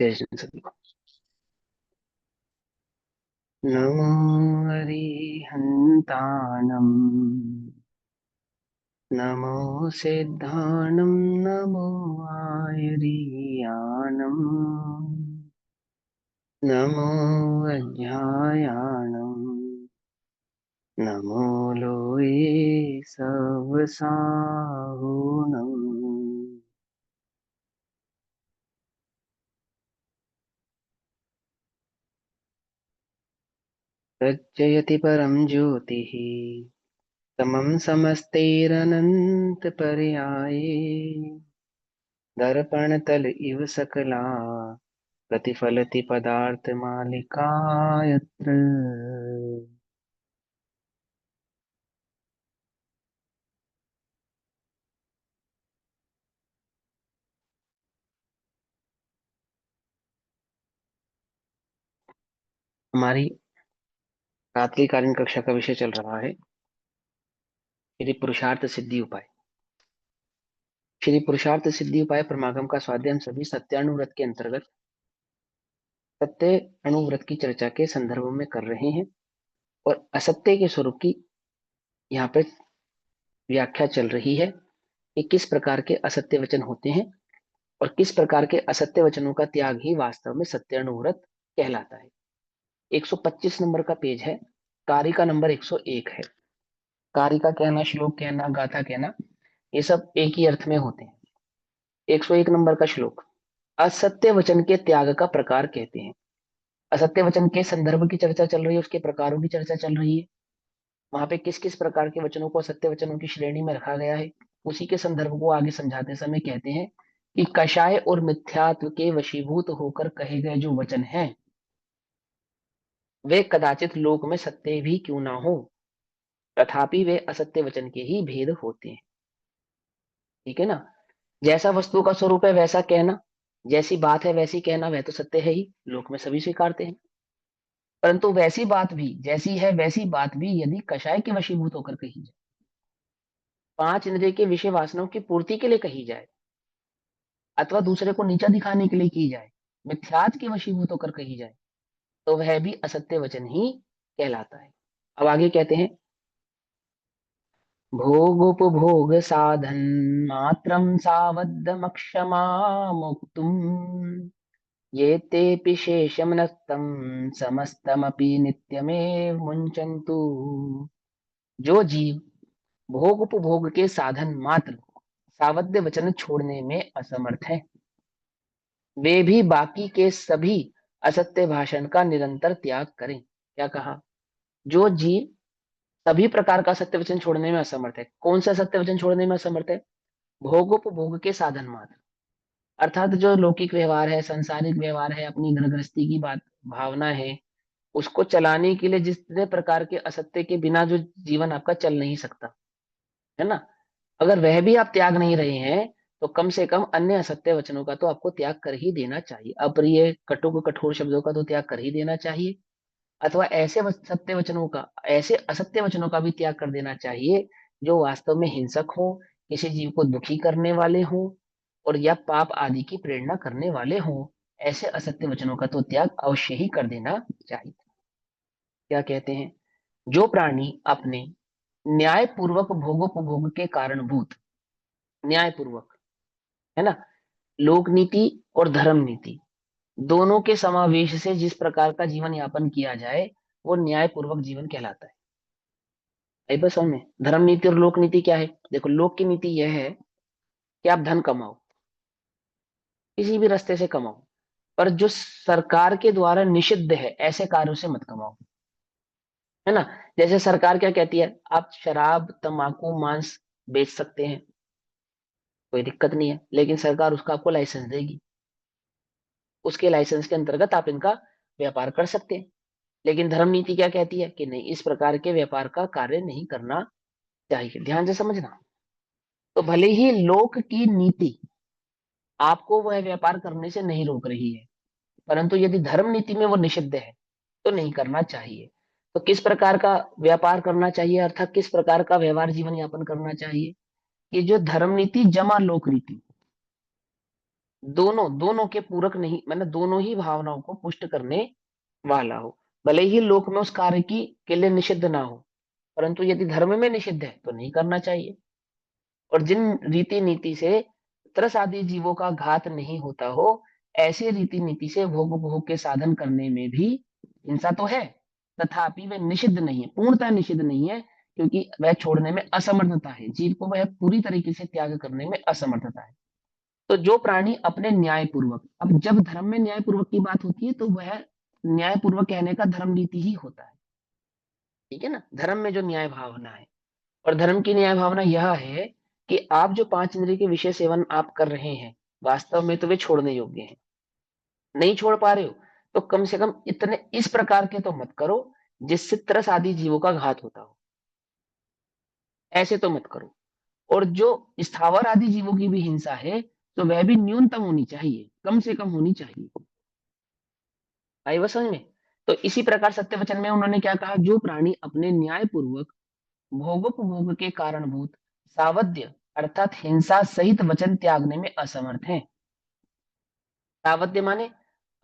जय श्री सभी को। नमो अरिहन्ताणम्, नमो सिद्धाणं, नमो आयुरीयाणम्, नमो अज्ञायाणम्, नमो लोये सवसाहुणम्। प्रज्वलति परं ज्योतिः, समं समस्तैरनन्तपर्याये, दर्पणतल इव सकला प्रतिफलति पदार्थमालिका यत्र। हमारी रात्रिकालीन कक्षा का विषय चल रहा है श्री पुरुषार्थ सिद्धि उपाय। श्री पुरुषार्थ सिद्धि उपाय परमागम का स्वाध्याय हम सभी सत्यानुव्रत के अंतर्गत सत्य अनुव्रत की चर्चा के संदर्भ में कर रहे हैं और असत्य के स्वरूप की यहाँ पे व्याख्या चल रही है कि किस प्रकार के असत्य वचन होते हैं और किस प्रकार के असत्य वचनों का त्याग ही वास्तव में सत्य अनुव्रत कहलाता है। 125 नंबर का पेज है। कार्य का नंबर 101 है। कार्य का कहना, श्लोक कहना, गाथा कहना, ये सब एक ही अर्थ में होते हैं। 101 नंबर का श्लोक, असत्य वचन के त्याग का प्रकार कहते हैं। असत्य वचन के संदर्भ की चर्चा चल रही है, उसके प्रकारों की चर्चा चल रही है। वहां पे किस किस प्रकार के वचनों को असत्य वचनों की श्रेणी में रखा गया है, उसी के संदर्भ को आगे समझाते समय कहते हैं कि कषाय और मिथ्यात्व के वशीभूत होकर कहे गए जो वचन हैं वे कदाचित लोक में सत्य भी क्यों ना हो, तथापि वे असत्य वचन के ही भेद होते हैं। ठीक है ना। जैसा वस्तु का स्वरूप है वैसा कहना, जैसी बात है वैसी कहना, वह तो सत्य है ही, लोक में सभी स्वीकारते हैं। परंतु वैसी बात भी, जैसी है वैसी बात भी यदि कषाय के वशीभूत होकर कही जाए, पांच इंद्रिय के विषय वासनाओं की पूर्ति के लिए कही जाए, अथवा दूसरे को नीचा दिखाने के लिए की जाए, मिथ्यात के वशीभूत होकर कही जाए, तो वह भी असत्य वचन ही कहलाता है। अब आगे कहते हैं, भोगोपभोग साधन मात्रम सावद्धमक्षमा मुक्तुम ये तेऽपि शेषमनक्तं समस्तमपि नित्यमेव मुञ्चन्तु। जो जीव भोग उपभोग के साधन मात्र सावध्य वचन छोड़ने में असमर्थ है, वे भी बाकी के सभी असत्य भाषण का निरंतर त्याग करें। क्या कहा? जो जीव सभी प्रकार का सत्य वचन छोड़ने में असमर्थ है, कौन सा सत्य वचन छोड़ने में असमर्थ है? भोगोपभोग के साधन मात्र, अर्थात जो लौकिक व्यवहार है, सांसारिक व्यवहार है, अपनी घर गृहस्थी की बात भावना है, उसको चलाने के लिए जितने प्रकार के असत्य के बिना जो जीवन आपका चल नहीं सकता है ना, अगर वह भी आप त्याग नहीं रहे हैं, तो कम से कम अन्य असत्य वचनों का तो आपको त्याग कर ही देना चाहिए। अप्रिय कटुक कठोर शब्दों का तो त्याग कर ही देना चाहिए, अथवा ऐसे सत्य वचनों का, ऐसे असत्य वचनों का भी त्याग कर देना चाहिए जो वास्तव में हिंसक हो, किसी जीव को दुखी करने वाले हो और या पाप आदि की प्रेरणा करने वाले हो। ऐसे असत्य वचनों का तो त्याग अवश्य ही कर देना चाहिए। क्या कहते हैं? जो प्राणी अपने न्याय पूर्वक भोगोपभोग के कारणभूत, न्याय पूर्वक है ना, लोक नीति और धर्म नीति दोनों के समावेश से जिस प्रकार का जीवन यापन किया जाए, वो न्याय पूर्वक जीवन कहलाता है। आई बस समझ में? धर्म नीति और लोक नीति क्या है? देखो, लोक की नीति यह है कि आप धन कमाओ, किसी भी रास्ते से कमाओ, पर जो सरकार के द्वारा निषिद्ध है ऐसे कार्यों से मत कमाओ, है ना। जैसे सरकार क्या कहती है, आप शराब तंबाकू मांस बेच सकते हैं, कोई दिक्कत नहीं है, लेकिन सरकार उसका आपको लाइसेंस देगी, उसके लाइसेंस के अंतर्गत आप इनका व्यापार कर सकते हैं। लेकिन धर्म नीति क्या कहती है कि नहीं, इस प्रकार के व्यापार का कार्य नहीं करना चाहिए। ध्यान से समझना। तो भले ही लोक की नीति आपको वह व्यापार करने से नहीं रोक रही है, परंतु यदि धर्म नीति में वो निषिद्ध है तो नहीं करना चाहिए। तो किस प्रकार का व्यापार करना चाहिए, अर्थात किस प्रकार का व्यवहार जीवन यापन करना चाहिए? कि जो धर्म नीति जमा लोक नीति, दोनों दोनों के पूरक नहीं, मतलब दोनों ही भावनाओं को पुष्ट करने वाला हो। भले ही लोक में उस कार्य की के लिए निषिद्ध ना हो, परंतु यदि धर्म में निषिद्ध है तो नहीं करना चाहिए। और जिन रीति नीति से त्रस आदि जीवों का घात नहीं होता हो, ऐसे रीति नीति से भोग उपभोग के साधन करने में भी हिंसा तो है, तथापि वह निषिद्ध नहीं है, पूर्णतः निषिद्ध नहीं है, क्योंकि वह छोड़ने में असमर्थता है, जीव को वह पूरी तरीके से त्याग करने में असमर्थता है। तो जो प्राणी अपने न्याय पूर्वक, अब जब धर्म में न्याय पूर्वक की बात होती है तो वह न्याय पूर्वक कहने का धर्म रीति ही होता है, ठीक है ना, धर्म में जो न्याय भावना है। और धर्म की न्याय भावना यह है कि आप जो पांच इंद्रिय के विषय सेवन आप कर रहे हैं, वास्तव में तो वे छोड़ने योग्य हैं, नहीं छोड़ पा रहे हो, तो कम से कम इतने इस प्रकार के तो मत करो जिससे त्रस आदि जीवों का घात होता हो, ऐसे तो मत करो। और जो स्थावर आदि जीवों की भी हिंसा है, तो वह भी न्यूनतम होनी चाहिए, कम से कम होनी चाहिए। आई वह समझ में? तो इसी प्रकार सत्य वचन में उन्होंने क्या कहा, जो प्राणी अपने न्याय पूर्वक भोगोपभोग के कारणभूत सावध्य अर्थात हिंसा सहित वचन त्यागने में असमर्थ हैं। सावध्य माने,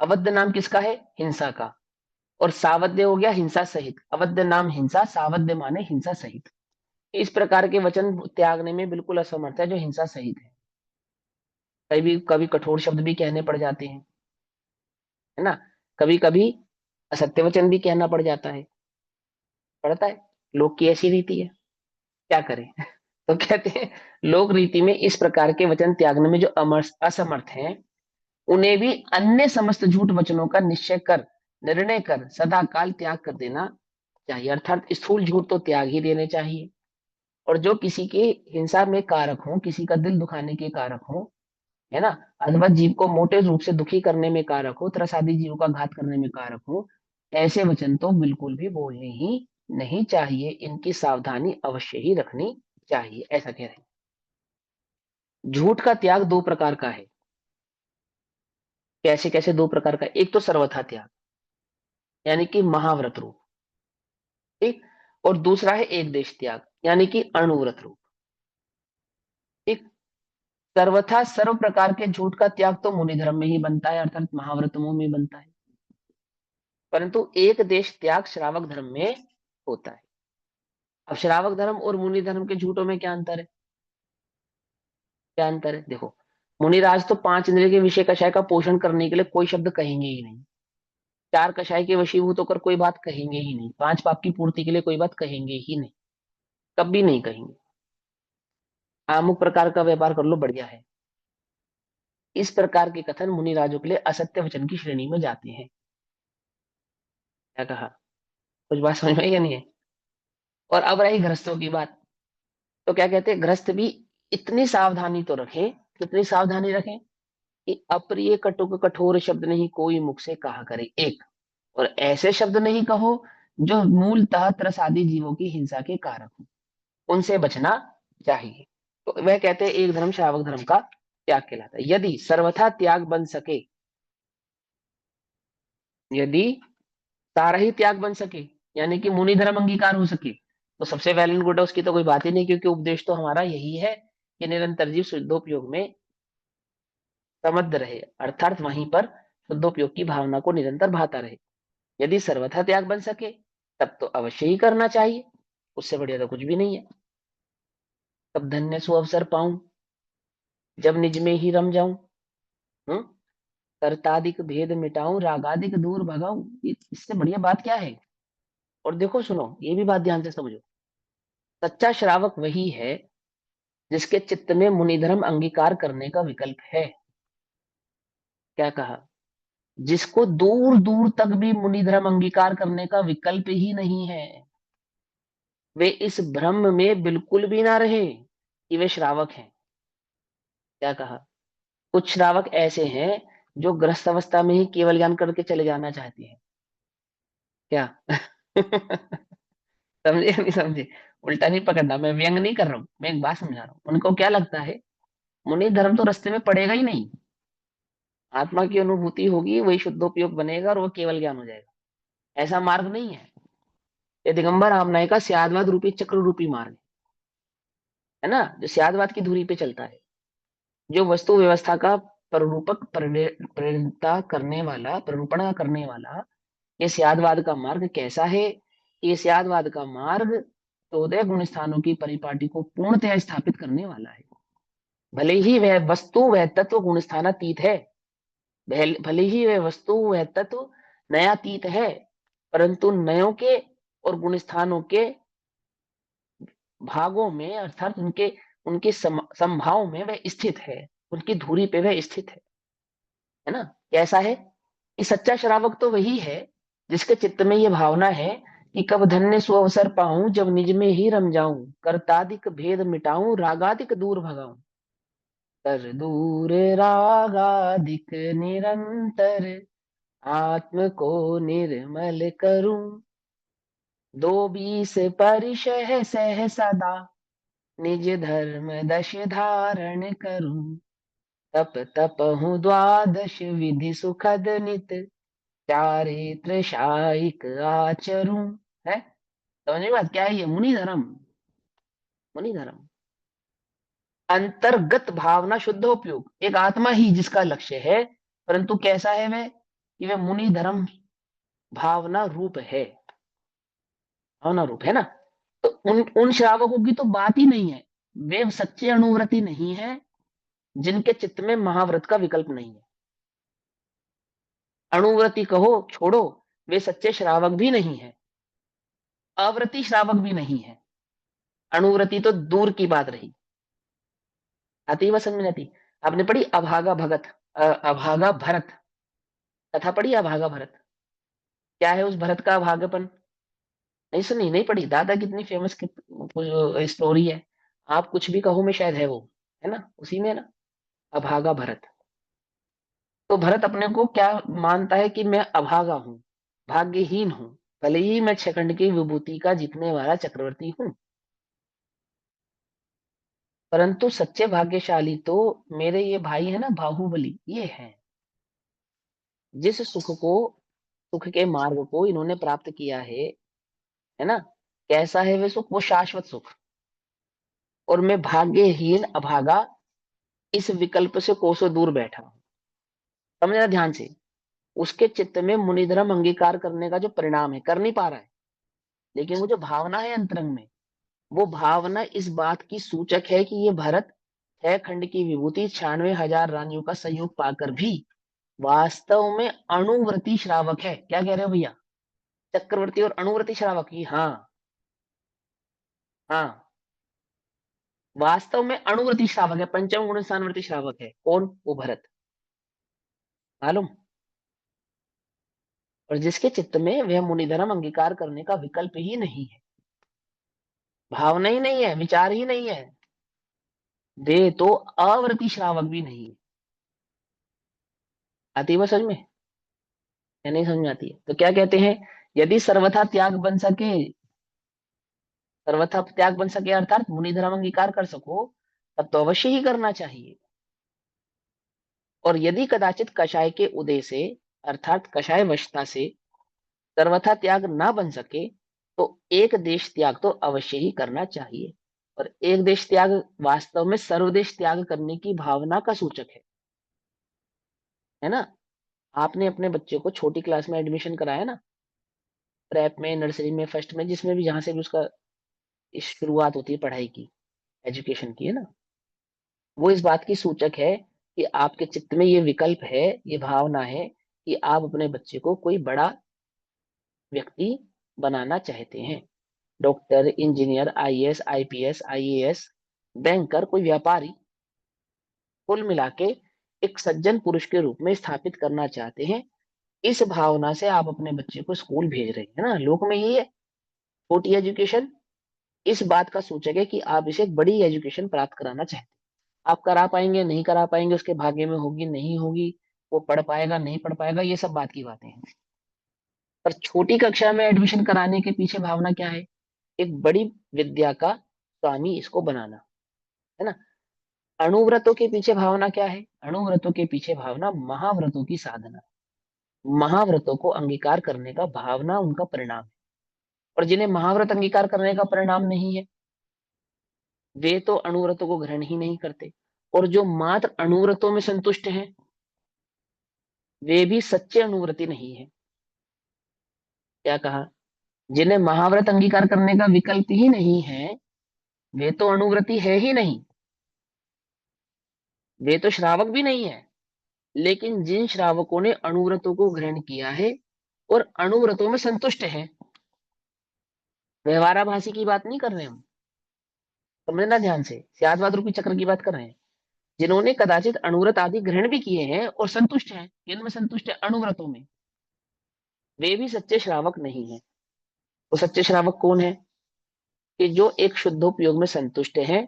अवध्य नाम किसका है, हिंसा का, और सावध्य हो गया हिंसा सहित, अवध्य नाम हिंसा, सावध्य माने हिंसा सहित। इस प्रकार के वचन त्यागने में बिल्कुल असमर्थ है जो हिंसा सहित है। कभी कभी कठोर शब्द भी कहने पड़ जाते हैं, है ना, कभी कभी असत्य वचन भी कहना पड़ जाता है, पड़ता है, लोग की ऐसी रीति है, क्या करें। तो कहते हैं लोक रीति में इस प्रकार के वचन त्यागने में जो असमर्थ हैं, उन्हें भी अन्य समस्त झूठ वचनों का निश्चय कर, निर्णय कर सदा काल त्याग कर देना चाहिए, अर्थात स्थूल झूठ तो त्याग ही देने चाहिए। और जो किसी के हिंसा में कारक हो, किसी का दिल दुखाने के कारक हो, है ना, अथवा जीव को मोटे रूप से दुखी करने में कारक हो, त्रसादी जीवों का घात करने में कारक हो, ऐसे वचन तो बिल्कुल भी बोलने ही नहीं चाहिए, इनकी सावधानी अवश्य ही रखनी चाहिए, ऐसा कह रहे हैं। झूठ का त्याग दो प्रकार का है। कैसे कैसे दो प्रकार का, एक तो सर्वथा त्याग, यानी कि महाव्रत रूप, ठीक, और दूसरा है एक देश त्याग, यानी कि अणुव्रत रूप, ठीक। सर्वथा सर्व प्रकार के झूठ का त्याग तो मुनि धर्म में ही बनता है, अर्थात महाव्रतमों में बनता है, परंतु एक देश त्याग श्रावक धर्म में होता है। अब श्रावक धर्म और मुनि धर्म के झूठों में क्या अंतर है, क्या अंतर है, देखो, मुनिराज तो पांच इंद्रिय के विषय कषाय का पोषण करने के लिए कोई शब्द कहेंगे ही नहीं, चार कषाय के वशीभूत होकर कोई बात कहेंगे ही नहीं, पांच पाप की पूर्ति के लिए कोई बात कहेंगे ही नहीं, कभी नहीं कहेंगे। अमुक प्रकार का व्यापार कर लो, बढ़िया है, इस प्रकार के कथन मुनिराजों के लिए असत्य वचन की श्रेणी में जाते हैं। क्या कहा, कुछ बात समझ में आई या नहीं है? और अब रही गृहस्थों की बात, तो क्या कहते हैं, गृहस्थ भी इतनी सावधानी तो रखें, कितनी सावधानी रखें कि अप्रिय कटुक कठोर शब्द नहीं कोई मुख से कहा करे, एक, और ऐसे शब्द नहीं कहो जो मूलतः त्रस आदि जीवों की हिंसा के कारक हो, उनसे बचना चाहिए। तो वह कहते हैं एक धर्म श्रावक धर्म का त्याग कहलाता है। यदि सर्वथा त्याग बन सके, यदि सारा ही त्याग बन सके, यानी कि मुनि धर्म अंगीकार हो सके, तो सबसे वेल एंड गुड है, उसकी तो कोई बात ही नहीं, क्योंकि उपदेश तो हमारा यही है कि निरंतर जीव शुद्धोपयोग में समृद्ध रहे, अर्थात वहीं पर शुद्धोपयोग की भावना को निरंतर भाता रहे। यदि सर्वथा त्याग बन सके तब तो अवश्य ही करना चाहिए, उससे बढ़िया तो कुछ भी नहीं है। तब धन्य सु अवसर पाऊं, जब निज में ही रम जाऊं, हम्म, कर्तादिक भेद मिटाऊं, रागादिक दूर भगाऊं, इससे बढ़िया बात क्या है। और देखो सुनो, ये भी बात ध्यान से समझो, सच्चा श्रावक वही है जिसके चित्त में मुनिधर्म अंगीकार करने का विकल्प है। क्या कहा, जिसको दूर दूर तक भी मुनिधर्म अंगीकार करने का विकल्प ही नहीं है, वे इस भ्रम में बिल्कुल भी ना रहे कि वे श्रावक हैं। क्या कहा, कुछ श्रावक ऐसे हैं जो ग्रस्त अवस्था में ही केवल ज्ञान करके चले जाना चाहते हैं। क्या समझे या नहीं समझे? उल्टा नहीं पकड़ना, मैं व्यंग नहीं कर रहा हूं, मैं एक बात समझा रहा हूँ। उनको क्या लगता है, मुनि धर्म तो रास्ते में पड़ेगा ही नहीं, आत्मा की अनुभूति होगी, वही शुद्धोपयोग बनेगा और वो केवल ज्ञान हो जाएगा। ऐसा मार्ग नहीं है, ये दिगंबर आमनाय का स्यादवाद रूपी चक्र रूपी मार्ग है ना, जो स्यादवाद की धुरी पे चलता है, जो वस्तु व्यवस्था का प्रेरणता करने वाला, प्ररूपणा करने वाला ये स्यादवाद का मार्ग कैसा है? ये स्यादवाद का मार्ग 14 गुण स्थानों की परिपाटी को पूर्णतया स्थापित करने वाला है। भले ही वह वस्तु वह तत्व गुण स्थानातीत है, भले ही वह वस्तु वह तत्व नयातीत है, परंतु नयों के और गुण स्थानों के भागों में अर्थात उनके उनके संभाव में वह स्थित है, उनकी धुरी पे वह स्थित है ना? कैसा है? कि सच्चा श्रावक तो वही है जिसके चित्त में ये भावना है कि कब धन्य सु अवसर पाऊं, जब निज में ही रम जाऊं, कर्तादिक भेद मिटाऊं, रागादिक दूर भगाऊं। कर दूर रागादिक निरंतर, आत्म को निर्मल करूं, दो बीस परिशह सह सदा, निज धर्म दश धारण करूं, तप तपहु द्वादश विधि सुखद नित, चारित्र शाइक आचरूं। है समझ में बात क्या है? ये मुनि धर्म, मुनि धर्म अंतर्गत भावना शुद्ध उपयोग, एक आत्मा ही जिसका लक्ष्य है, परंतु कैसा है वह? कि वह मुनि धर्म भावना रूप है, भावना रूप है ना। तो उन उन श्रावकों की तो बात ही नहीं है, वे सच्चे अनुव्रती नहीं है जिनके चित्त में महाव्रत का विकल्प नहीं है। अणुव्रति कहो छोड़ो, वे सच्चे श्रावक भी नहीं है, अव्रति श्रावक भी नहीं है, अणुव्रति तो दूर की बात रही। आती वह समझ में आती? आपने पढ़ी अभागा भगत, अभागा भरत, कथा पढ़ी अभागा भरत? क्या है उस भरत का अभागापन? नहीं सुनी, नहीं पढ़ी? दादा कितनी फेमस स्टोरी है। आप कुछ भी कहो में शायद है वो, है ना? उसी में है ना अभागा भरत। तो भरत अपने को क्या मानता है? कि मैं अभागा हूं, भाग्यहीन हूं, भले ही मैं छखंड की विभूति का जीतने वाला चक्रवर्ती हूं, परंतु सच्चे भाग्यशाली तो मेरे ये भाई है ना बाहुबली, ये हैं जिस सुख को, सुख के मार्ग को इन्होंने प्राप्त किया है ना? कैसा है वे सुख? वो शाश्वत सुख। और मैं भाग्यहीन अभागा इस विकल्प से कोसों दूर बैठा हूं। समझना ध्यान से। उसके चित्त में मुनिधर्म अंगीकार करने का जो परिणाम है, कर नहीं पा रहा है, लेकिन वो जो भावना है अंतरंग में, वो भावना इस बात की सूचक है कि ये भरत 6 खंड की विभूति 96,000 रानियों का सहयोग पाकर भी वास्तव में अणुव्रती श्रावक है। क्या कह रहे हो भैया? चक्रवर्ती और अणुव्रती श्रावक ही, हाँ हाँ, वास्तव में अणुव्रती श्रावक है, पंचम गुण स्थानवर्ती श्रावक है। कौन? वो भरत। मालूम? और जिसके चित्त में वह मुनिधर्म अंगीकार करने का विकल्प ही नहीं है, भावना ही नहीं है, विचार ही नहीं है, वे तो अव्रती श्रावक भी नहीं है। आती है समझ में या नहीं समझ में आती है? तो क्या कहते हैं? यदि सर्वथा त्याग बन सके, सर्वथा त्याग बन सके अर्थात मुनिधर्म अंगीकार कर सको, तब तो अवश्य ही करना चाहिए। और यदि कदाचित कषाय के उदय से अर्थात कषाय वशता से सर्वथा त्याग ना बन सके, तो एक देश त्याग तो अवश्य ही करना चाहिए। और एक देश त्याग वास्तव में सर्वदेश त्याग करने की भावना का सूचक है ना? आपने अपने बच्चे को छोटी क्लास में एडमिशन कराया ना, प्रेप में, नर्सरी में, फर्स्ट में, जिसमें भी, जहां से भी उसका शुरुआत होती है पढ़ाई की, एजुकेशन की, है ना? वो इस बात की सूचक है कि आपके चित्त में ये विकल्प है, ये भावना है कि आप अपने बच्चे को कोई बड़ा व्यक्ति बनाना चाहते हैं। Doctor, engineer, IAS, IPS, IAS, banker, कोई व्यापारी, कुल मिला के एक सज्जन पुरुष के रूप में स्थापित करना चाहते हैं। इस भावना से आप अपने बच्चे को स्कूल भेज रहे हैं ना। लोक में यही है, छोटी एजुकेशन इस बात का सूचक है कि आप इसे एक बड़ी एजुकेशन प्राप्त कराना चाहते हैं। आप करा पाएंगे नहीं करा पाएंगे, उसके भाग्य में होगी नहीं होगी, वो पढ़ पाएगा नहीं पढ़ पाएगा, ये सब बात की बातें हैं। पर छोटी कक्षा में एडमिशन कराने के पीछे भावना क्या है? एक बड़ी विद्या का स्वामी इसको बनाना, है ना? अणुव्रतों के पीछे भावना क्या है? अणुव्रतों के पीछे भावना महाव्रतों की साधना, महाव्रतों को अंगीकार करने का भावना उनका परिणाम है। और जिन्हें महाव्रत अंगीकार करने का परिणाम नहीं है, वे तो अणुव्रतों को ग्रहण ही नहीं करते। और जो मात्र अणुव्रतों में संतुष्ट हैं, वे भी सच्चे अनुव्रती नहीं है। क्या कहा? जिन्हें महाव्रत अंगीकार करने का विकल्प ही नहीं है, वे तो अनुव्रती है ही नहीं, वे तो श्रावक भी नहीं है। लेकिन जिन श्रावकों ने अनुव्रतों को ग्रहण किया है और अनुव्रतों में संतुष्ट है, व्यवहाराभासी की बात नहीं कर रहे हम, समझना ध्यान से, स्यादवाद रूपी चक्र की बात कर रहे हैं। जिन्होंने कदाचित अनुव्रत आदि ग्रहण भी किए हैं और संतुष्ट हैं, इनमें संतुष्ट है अनुव्रतों में, वे भी सच्चे श्रावक नहीं है। वो सच्चे श्रावक कौन है? कि जो एक शुद्धोपयोग में संतुष्ट है,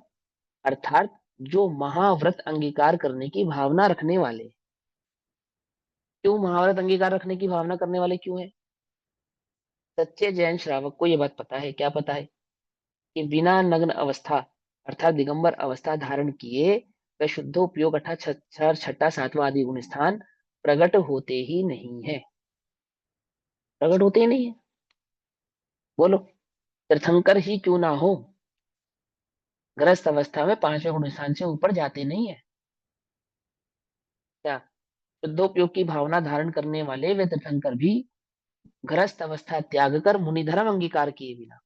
अर्थात जो महाव्रत अंगीकार करने की भावना रखने वाले। क्यों महाव्रत अंगीकार रखने की भावना करने वाले क्यों है? सच्चे जैन श्रावक को यह बात पता है। क्या पता है? कि बिना नग्न अवस्था अर्थात दिगंबर अवस्था धारण किए वह शुद्धोपयोग अर्थात छठा सातवां आदि गुण स्थान प्रकट होते ही नहीं है। प्रकट होते ही नहीं है। बोलो, तीर्थंकर ही क्यों ना हो, ग्रस्त अवस्था में पांचवें गुण स्थान से ऊपर जाते नहीं है। क्या? शुद्धोपयोग की भावना धारण करने वाले वे तीर्थंकर भी ग्रस्त अवस्था त्याग कर मुनिधर्म अंगीकार किए बिना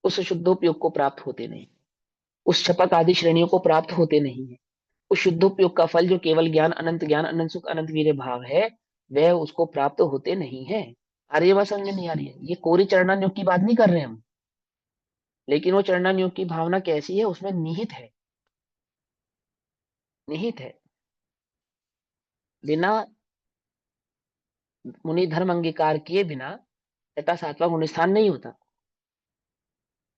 उस शुद्धोपयोग को प्राप्त होते नहीं, उस छपक आदि श्रेणियों को प्राप्त होते नहीं है। उस शुद्धोपयोग का फल जो केवल ज्ञान अनंत सुख अनंत वीर्य भाव है, वह उसको प्राप्त होते नहीं है। आ रही है बात? समझ नहीं आ रही है? ये कोरी चरणान्योग की बात नहीं कर रहे हम, लेकिन वो चरणान्योग की भावना कैसी है उसमें निहित है, निहित है। बिना मुनि धर्म अंगीकार किए बिना छठा सातवां गुण स्थान नहीं होता।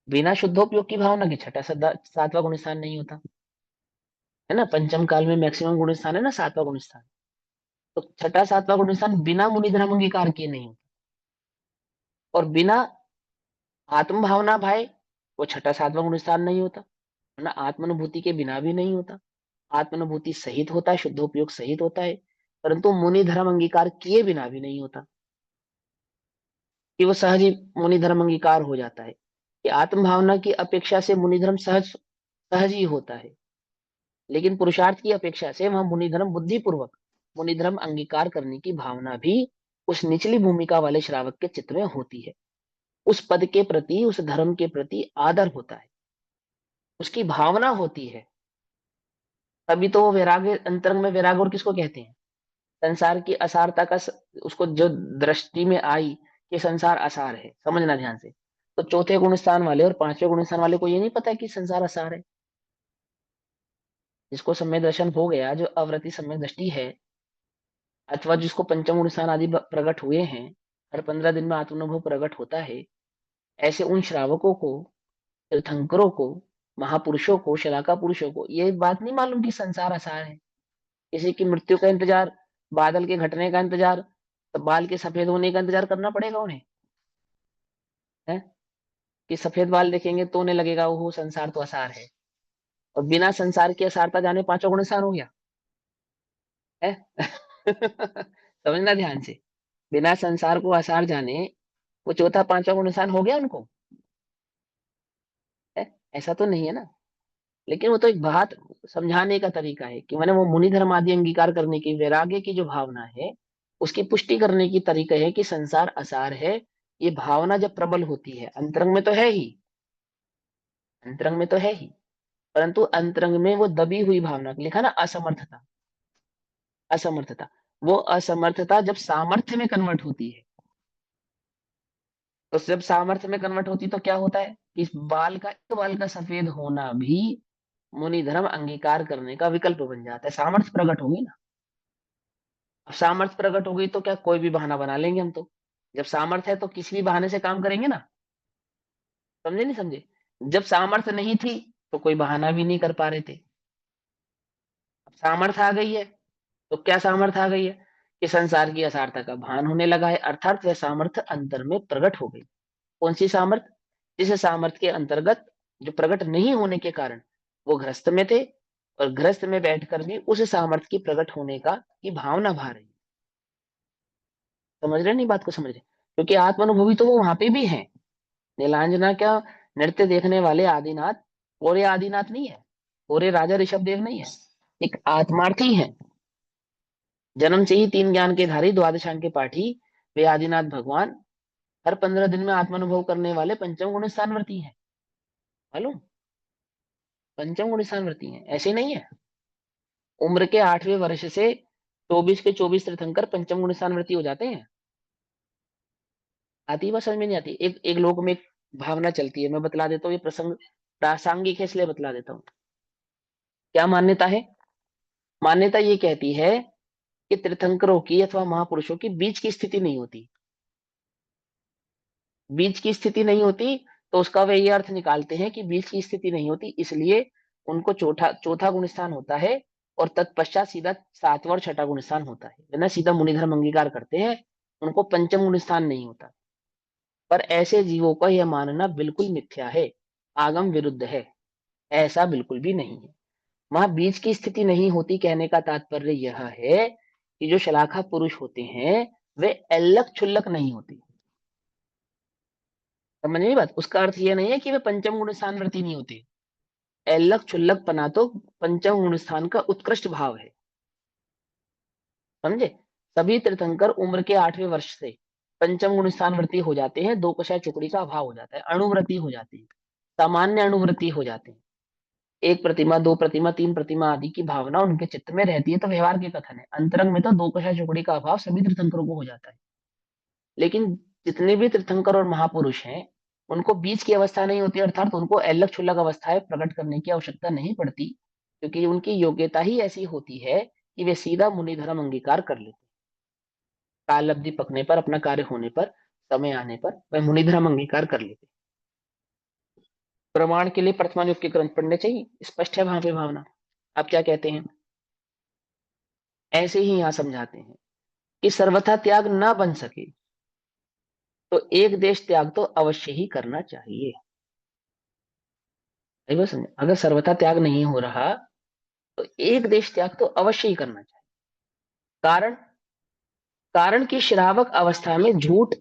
बिना शुद्धोपयोग की भावना के छठा सातवां गुण स्थान नहीं होता, है ना। पंचम काल में मैक्सिमम गुण स्थान है ना, सातवां गुण स्थान। तो छठा सातवां गुण स्थान बिना मुनि धर्म अंगीकार किए नहीं होता। और बिना आत्म भावना भाई वो छठा सातवां गुण स्थान नहीं होता, ना आत्मानुभूति के बिना भी नहीं होता। आत्मानुभूति सहित होता है, शुद्धोपयोग सहित होता है, परंतु मुनि धर्म अंगीकार किए बिना भी नहीं होता, कि वो सहज ही मुनि धर्म अंगीकार हो जाता है। कि आत्म भावना की अपेक्षा से मुनि धर्म सहज सहज ही होता है, लेकिन पुरुषार्थ की अपेक्षा से वहां मुनि धर्म बुद्धि पूर्वक मुनि धर्म अंगीकार करने की भावना भी उस निचली भूमिका वाले श्रावक के चित्त में होती है। उस पद के प्रति, उस धर्म के प्रति आदर होता है, उसकी भावना होती है। तभी तो वो वैराग्य, अंतरंग में वैराग्य और किसको कहते हैं? संसार की असारता का उसको जो दृष्टि में आई कि संसार असार है, समझना ध्यान से। तो चौथे गुण स्थान वाले और पांचवें गुण स्थान वाले को ये नहीं पता है कि संसार असार है। जिसको सम्यक दर्शन हो गया, जो अवृति सम्यक दृष्टि है, अथवा जिसको पंचम गुण स्थान आदि प्रकट हुए हैं, हर 15 दिन में आत्मानुभव प्रकट होता है, ऐसे उन श्रावकों को, तीर्थंकरों को, महापुरुषों को, शलाका पुरुषों को ये बात नहीं मालूम कि संसार असार है। किसी की मृत्यु का इंतजार, बादल के घटने का इंतजार, तो बाल के सफेद होने का इंतजार करना पड़ेगा उन्हें, है? कि सफेद बाल देखेंगे तो उन्हें लगेगा वो संसार तो असार है। और बिना संसार की असारता जाने पांचों गुण असार हो गया है। समझना ध्यान से, बिना संसार को असार जाने वो चौथा पांचवा गुण असार हो गया उनको, है? ऐसा तो नहीं है ना। लेकिन वो तो एक बात समझाने का तरीका है कि मैंने वो मुनि धर्म आदि अंगीकार करने की, वैराग्य की जो भावना है, उसकी पुष्टि करने की तरीका है कि संसार असार है। ये भावना जब प्रबल होती है, अंतरंग में तो है ही, अंतरंग में तो है ही, परंतु अंतरंग में वो दबी हुई भावना, लिखा ना असमर्थता, असमर्थता, वो असमर्थता जब सामर्थ्य में कन्वर्ट होती है, तो जब सामर्थ्य में कन्वर्ट होती है तो क्या होता है? इस बाल का, एक बाल का सफेद होना भी मुनि धर्म अंगीकार करने का विकल्प बन जाता है। सामर्थ्य प्रकट होगी ना। अब सामर्थ्य प्रकट हो गई तो क्या कोई भी बहाना बना लेंगे हम तो। जब सामर्थ्य है तो किसी भी बहाने से काम करेंगे ना। समझे नहीं समझे? जब सामर्थ्य नहीं थी तो कोई बहाना भी नहीं कर पा रहे थे। अब सामर्थ्य आ गई है, तो क्या सामर्थ्य आ गई है? कि संसार की असारता का भान होने लगा है, अर्थात वह सामर्थ्य अंतर में प्रकट हो गई। कौन सी सामर्थ्य? जिस सामर्थ्य के अंतर्गत, जो प्रकट नहीं होने के कारण वो ग्रस्त में थे, और ग्रस्त में बैठकर भी उस सामर्थ्य की प्रकट होने का की भावना भा रही। समझ रहे नहीं बात को? समझ रहे? क्योंकि आत्मानुभूति तो वो वहां पे भी है। नीलांजना क्या नृत्य देखने वाले आदिनाथ, पूरे आदिनाथ नहीं है, पूरे राजा ऋषभ देव नहीं है, एक आत्मार्थी है। जन्म से ही तीन ज्ञान के धारी, द्वादशांग के पाठी, वे आदिनाथ भगवान, हर 15 दिन में आत्मानुभव करने वाले पंचम गुण स्थानवर्ती है। मालूम, पंचम गुण स्थानवर्ती है, ऐसे नहीं है। उम्र के 8वें वर्ष से 24 के 24 तीर्थंकर पंचम गुण स्थानवर्ती हो जाते हैं। आती बात समझ में नहीं आती? एक एक लोक में एक भावना चलती है, मैं बतला देता हूँ, ये प्रसंग प्रासंगिक है इसलिए बतला देता हूँ। क्या मान्यता है? मान्यता ये कहती है कि तीर्थंकरों की अथवा महापुरुषों की बीच की स्थिति नहीं होती। बीच की स्थिति नहीं होती, तो उसका वे ये अर्थ निकालते हैं कि बीच की स्थिति नहीं होती, इसलिए उनको चौथा चौथा गुण स्थान होता है, और तत्पश्चात सीधा सातवां और छठा गुण स्थान होता है, वरना सीधा मुनिधर्म अंगीकार करते हैं, उनको पंचम गुण स्थान नहीं होता। पर ऐसे जीवों का यह मानना बिल्कुल मिथ्या है, आगम विरुद्ध है। ऐसा बिल्कुल भी नहीं है। वहां बीच की स्थिति नहीं होती कहने का तात्पर्य यह है कि जो शलाखा पुरुष होते हैं वे अल्लक क्षुल्लक नहीं होते। समझ नहीं बात? उसका अर्थ यह नहीं है कि वे पंचम गुण स्थान वर्ती नहीं होते। अल्लक क्षुल्लक पना तो पंचम गुण स्थान का उत्कृष्ट भाव है। समझे? सभी तीर्थंकर उम्र के 8वें वर्ष से पंचम गुण स्थान वर्ती हो जाते हैं, दो कषाय चुकड़ी का अभाव हो जाता है, अणुव्रती हो जाते हैं, सामान्य अणुव्रती हो जाते हैं। एक प्रतिमा, दो प्रतिमा, तीन प्रतिमा आदि की भावना उनके चित्त में रहती है तो व्यवहार के कथन है। अंतरंग में तो दो कषाय चुकड़ी का अभाव सभी तीर्थंकरों को हो जाता है। लेकिन जितने भी तीर्थंकर और महापुरुष हैं उनको बीच की अवस्था नहीं होती, अर्थात उनको अल्लग छुल्लग अवस्थाएं प्रकट करने की आवश्यकता नहीं पड़ती, क्योंकि उनकी योग्यता ही ऐसी होती है कि वे सीधा मुनि धर्म अंगीकार कर लेते हैं। काल अवधि पकने पर, अपना कार्य होने पर, समय आने पर वह मुनि धर्म अंगीकार कर लेते हैं। प्रमाण के लिए वर्तमान के ग्रंथ पढ़ने चाहिए, स्पष्ट है वहां पे भावना। आप क्या कहते हैं? ऐसे ही यहां समझाते हैं कि सर्वथा त्याग ना बन सके तो एक देश त्याग तो अवश्य ही करना चाहिए। सही बात समझे? अगर सर्वथा त्याग नहीं हो रहा तो एक देश त्याग तो अवश्य ही करना चाहिए। कारण, कारण की श्रावक अवस्था में झूठ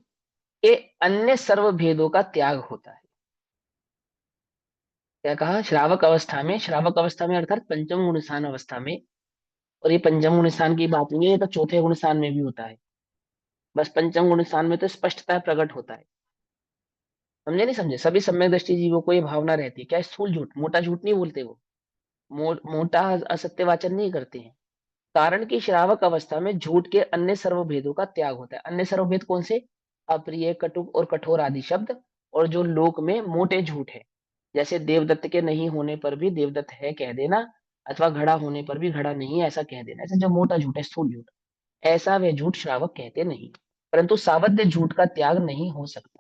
के अन्य सर्व भेदों का त्याग होता है। क्या कहा? श्रावक अवस्था में, श्रावक अवस्था में अर्थात पंचम गुण स्थान अवस्था में। और ये पंचम गुण स्थान की बात नहीं है, ये तो चौथे गुण स्थान में भी होता है। बस पंचम गुण स्थान में तो स्पष्टता प्रकट होता है। समझे नहीं समझे? सभी सम्यक दृष्टि जीवों को ये भावना रहती है। क्या स्थूल झूठ, मोटा झूठ नहीं बोलते वो, मोटा असत्य वाचन नहीं करते हैं। कारण की श्रावक अवस्था में झूठ के अन्य सर्वभेदों का त्याग होता है। अन्य सर्वभेद कौन से? अप्रिय, कटुक और कठोर आदि शब्द, और जो लोक में मोटे झूठ है, जैसे देवदत्त के नहीं होने पर भी देवदत्त है कह देना, अथवा घड़ा होने पर भी घड़ा नहीं है ऐसा कह देना, ऐसा जो मोटा झूठ है, स्थूल झूठ, ऐसा वे झूठ श्रावक कहते नहीं। परंतु सावध्य झूठ का त्याग नहीं हो सकता।